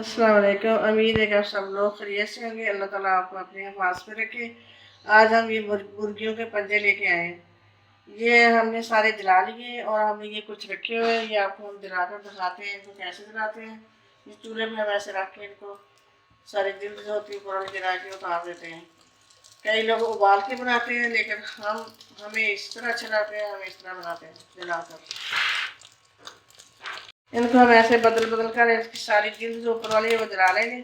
अस्सलाम वालेकुम। उम्मीद है कि आप सब लोग खैरियत से होंगे। अल्लाह ताला आपको अपने हिफाज़त में रखे। आज हम ये मुर्गियों के पंजे लेके आए हैं। ये हमने सारे जला लिए और हमने ये कुछ रखे हुए हैं। ये आपको हम जलाकर दिखाते हैं इनको कैसे जलाते हैं। इस चूल्हे में हम ऐसे रख के इनको सारी जिल्द जो होती है पुरानी जला के उतार देते हैं। कई लोग उबाल के बनाते हैं, लेकिन हमें इस तरह अच्छा लगता है, हम इस तरह बनाते हैं जलाकर। इनको हम ऐसे बदल बदल कर इसकी सारी जिल्द जो ऊपर वाली है वो जला लेंगे।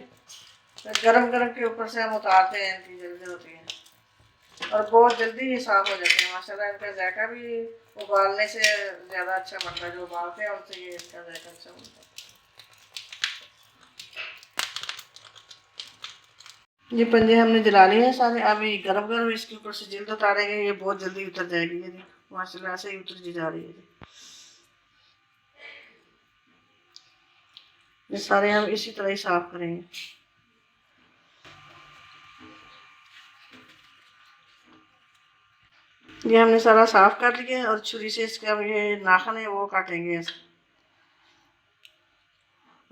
तो गरम गरम के ऊपर से हम उतारते हैं, इनकी जिल्द होती है और बहुत जल्दी ये साफ हो जाते हैं माशाल्लाह। इनका जायका भी उबालने से ज़्यादा अच्छा बनता है, जो उबालते हैं उनसे ये इसका जायका अच्छा बनता है। ये पंजे हमने जला लिए हैं सारे। अब ये गरम गरम इसके ऊपर से जिल्द उतारेंगे, ये बहुत जल्दी उतर जाएगी। ये माशाल्लाह से ही उतर जा रही है। ये सारे हम इसी तरह ही साफ करेंगे। ये हमने सारा साफ कर लिया और छुरी से इसके हम ये नाखन है वो काटेंगे ऐसे।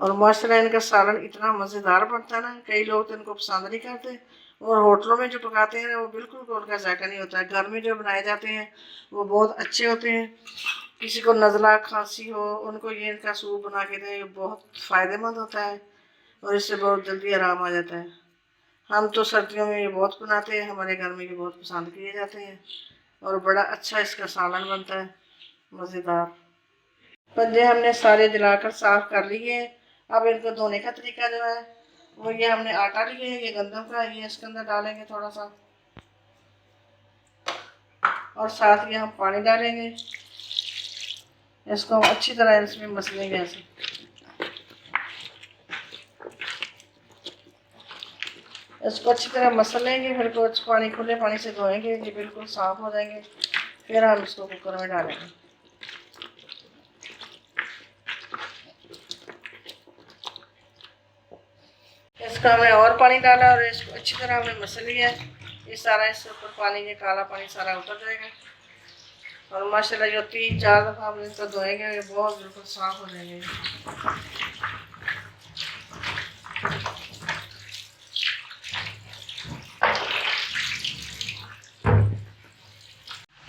और माशाल्लाह इनका सालन इतना मज़ेदार बनता है ना, कई लोग तो इनको पसंद नहीं करते। और होटलों में जो पकाते हैं वो बिल्कुल उनका जायका नहीं होता है। घर में जो बनाए जाते हैं वो बहुत अच्छे होते हैं। किसी को नज़ला खांसी हो उनको ये इनका सूप बना के दें, ये बहुत फ़ायदेमंद होता है और इससे बहुत जल्दी आराम आ जाता है। हम तो सर्दियों में ये बहुत बनाते हैं, हमारे घर में ये बहुत पसंद किए जाते हैं और बड़ा अच्छा इसका सालन बनता है, मज़ेदार। पंजे हमने सारे जलाकर साफ कर लिए। अब इनको धोने का तरीका जो है वो, ये हमने आटा लिया है, ये गंदम का, ये इसके अंदर डालेंगे थोड़ा सा और साथ ये हम पानी डालेंगे। इसको हम अच्छी तरह इसमें मसलेंगे ऐसे। इसको अच्छी तरह मसल लेंगे, फिर कुछ पानी खुले पानी से धोएंगे, ये बिल्कुल साफ हो जाएंगे। फिर हम इसको कुकर में डालेंगे। इसका हमने और पानी डाला और इसको अच्छी तरह हमने मसल लिया है। ये सारा इसके ऊपर पानी, ये काला पानी सारा उतर जाएगा और माशाल्लाह जो 3-4 दफ़ा हम इसको धोएंगे ये बहुत बिल्कुल साफ हो जाएंगे।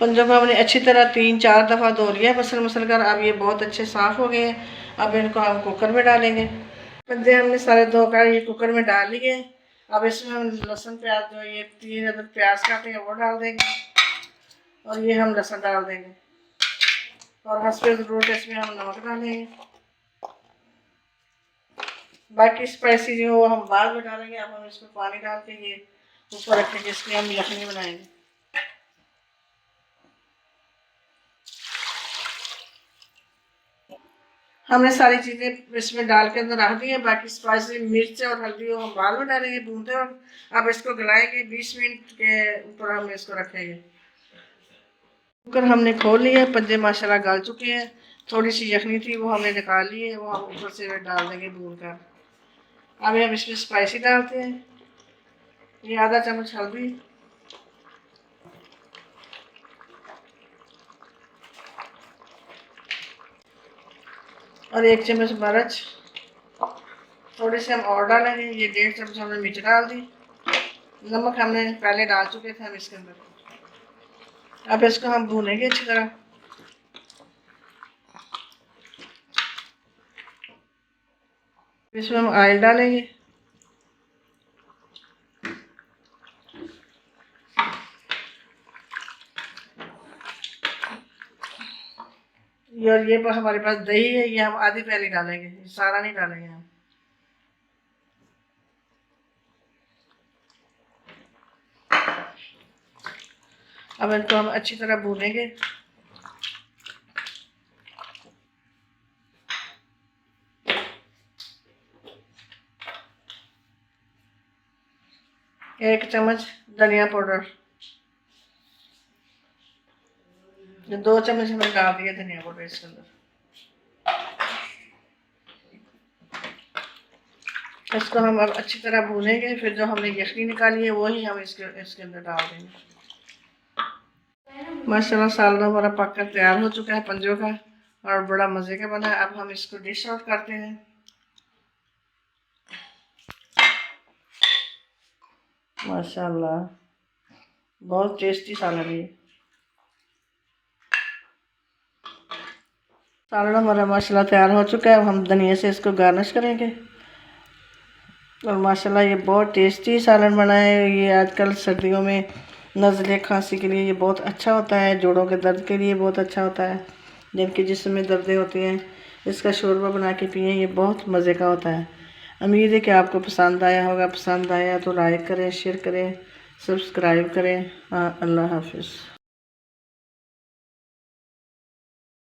पंजों को हमने अच्छी तरह 3-4 दफ़ा धो लिया मसल मसल कर। अब ये बहुत अच्छे साफ़ हो गए हैं। अब इनको हम कुकर में डालेंगे। पंजे हमने सारे धोकर ये कुकर में डाल लिए। अब इसमें हम लहसुन प्याज, जो ये 3 अदद प्याज काटे हैं वो डाल देंगे और ये हम लहसुन डाल देंगे और हस्बे ज़रूरत इसमें हम नमक डालेंगे। बाकी स्पाइसी जो हम बाद में डालेंगे। अब हम इसमें पानी डाल के ये ऊपर रखेंगे, इसकी हम यखनी बनाएंगे। हमने सारी चीज़ें इसमें डाल के अंदर रख दी है। बाकी स्पाइसी मिर्च और हल्दी हम बाद में डालेंगे भूनते वक्त। अब इसको गलाएंगे 20 मिनट के ऊपर हम इसको रखेंगे। कुकर हमने खोल लिया, पंजे माशाल्लाह गल चुके हैं। थोड़ी सी यखनी थी वो हमने निकाल ली है, वो हम ऊपर से डाल देंगे भून कर। अब हम इसमें स्पाइसी डालते हैं। ये आधा चम्मच हल्दी, और 1 चम्मच मिर्च। थोड़ी सी हम और डालेंगे, ये 1.5 चम्मच हमने मिर्च डाल दी। नमक हमने पहले डाल चुके थे हम इसके अंदर। अब इसको हम भूनेंगे अच्छी तरह। इसमें हम ऑयल डालेंगे। और ये हमारे पास दही है, ये हम आधी प्याली डालेंगे, सारा नहीं डालेंगे हम। अब इनको हम अच्छी तरह भूनेंगे। एक चम्मच धनिया पाउडर, 2 चम्मच हमने डाल दिया धनिया पाउडर इसके अंदर। इसको हम अब अच्छी तरह भूनेंगे। फिर जो हमने यखनी निकाली है वही हम इसके अंदर डाल देंगे। माशाल्लाह सालन हमारा पककर तैयार हो चुका है पंजों का और बड़ा मज़े का बना है। अब हम इसको डिश आउट करते हैं। माशाल्लाह, बहुत टेस्टी सालन है। सालन हमारा माशाल्लाह तैयार हो चुका है। अब हम धनिया से इसको गार्निश करेंगे। और माशाल्लाह ये बहुत टेस्टी सालन बना है। ये आजकल सर्दियों में नज़ले खांसी के लिए ये बहुत अच्छा होता है। जोड़ों के दर्द के लिए बहुत अच्छा होता है। जिनके जिस्म में दर्दें होती हैं, इसका शोरबा बना के पिएं, ये बहुत मज़े का होता है। उम्मीद है कि आपको पसंद आया होगा। पसंद आया तो लाइक करें, शेयर करें, सब्सक्राइब करें। हाँ, अल्लाह हाफिज़।